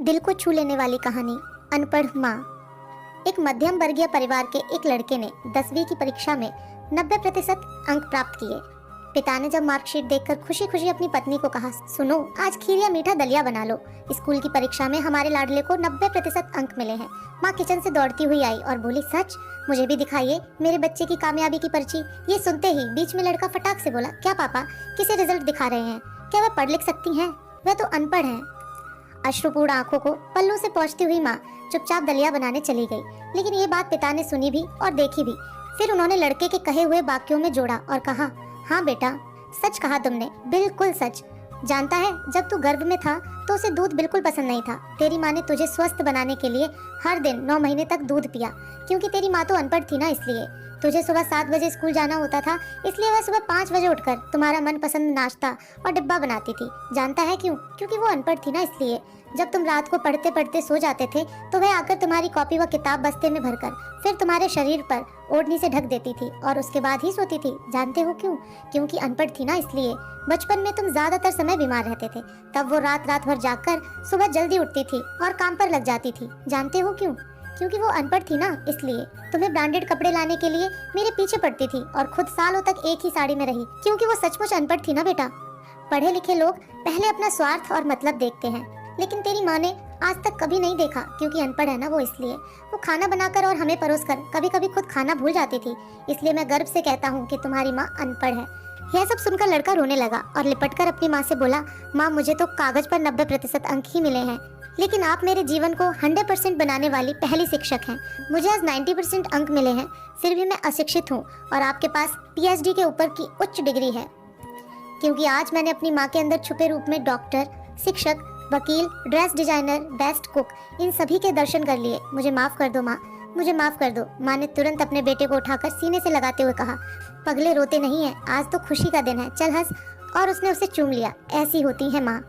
दिल को छू लेने वाली कहानी। अनपढ़ माँ। एक मध्यम वर्गीय परिवार के एक लड़के ने 10वीं की परीक्षा में 90% अंक प्राप्त किए। पिता ने जब मार्कशीट देखकर खुशी खुशी अपनी पत्नी को कहा, सुनो, आज खीर या मीठा दलिया बना लो। स्कूल की परीक्षा में हमारे लाडले को 90% अंक मिले हैं। माँ किचन से दौड़ती हुई आई और बोली, सच? मुझे भी दिखाइए मेरे बच्चे की कामयाबी की पर्ची। ये सुनते ही बीच में लड़का फटाक से बोला, क्या पापा, किसे रिजल्ट दिखा रहे हैं? क्या वह पढ़ लिख सकती हैं? वह तो अनपढ़ है। अश्रुपूर्ण आंखों को पल्लू से पोंछती हुई माँ चुपचाप दलिया बनाने चली गई। लेकिन ये बात पिता ने सुनी भी और देखी भी। फिर उन्होंने लड़के के कहे हुए वाक्यों में जोड़ा और कहा, हाँ बेटा, सच कहा तुमने, बिल्कुल सच। जानता है, जब तू गर्भ में था तो उसे दूध बिल्कुल पसंद नहीं था। तेरी माँ ने तुझे स्वस्थ बनाने के लिए हर दिन 9 महीने तक दूध पिया, क्योंकि तेरी माँ तो अनपढ़ थी ना, इसलिए। तुझे सुबह 7 बजे स्कूल जाना होता था, इसलिए वह सुबह 5 बजे उठकर तुम्हारा मनपसंद नाश्ता और डिब्बा बनाती थी। जानता है क्यों? क्योंकि वो अनपढ़ थी ना, इसलिए। जब तुम रात को पढ़ते पढ़ते सो जाते थे तो वह आकर तुम्हारी कॉपी व किताब बस्ते में भरकर फिर तुम्हारे शरीर पर ओढ़नी से ढक देती थी और उसके बाद ही सोती थी। जानते हो क्यों? क्योंकि अनपढ़ थी ना, इसलिए। बचपन में तुम ज्यादातर समय बीमार रहते थे, तब वो रात रात भर जागकर सुबह जल्दी उठती थी और काम पर लग जाती थी। जानते हो क्यों? क्योंकि वो अनपढ़ थी ना, इसलिए। तुम्हें ब्रांडेड कपड़े लाने के लिए मेरे पीछे पड़ती थी और खुद सालों तक एक ही साड़ी में रही, क्योंकि वो सचमुच अनपढ़ थी ना बेटा। पढ़े लिखे लोग पहले अपना स्वार्थ और मतलब देखते हैं, लेकिन तेरी माँ ने आज तक कभी नहीं देखा, क्योंकि अनपढ़ है ना वो, इसलिए। वो खाना बनाकर और हमें परोसकर कभी कभी खुद खाना भूल जाती थी, इसलिए मैं गर्व से कहता हूँ कि तुम्हारी माँ अनपढ़ है। यह सब सुनकर लड़का रोने लगा और लिपटकर अपनी माँ से बोला, माँ, मुझे तो कागज पर 90% अंक ही मिले हैं, लेकिन आप मेरे जीवन को 100% बनाने वाली पहली शिक्षक हैं। मुझे आज 90% अंक मिले हैं, फिर भी मैं अशिक्षित हूँ और आपके पास PhD के ऊपर की उच्च डिग्री है, क्योंकि आज मैंने अपनी माँ के अंदर छुपे रूप में डॉक्टर, शिक्षक, वकील, ड्रेस डिजाइनर, बेस्ट कुक, इन सभी के दर्शन कर लिए। मुझे माफ कर दो माँ, मुझे माफ कर दो। माँ ने तुरंत अपने बेटे को उठाकर सीने से लगाते हुए कहा, पगले, रोते नहीं है, आज तो खुशी का दिन है, चल हंस। और उसने उसे चूम लिया। ऐसी होती है माँ।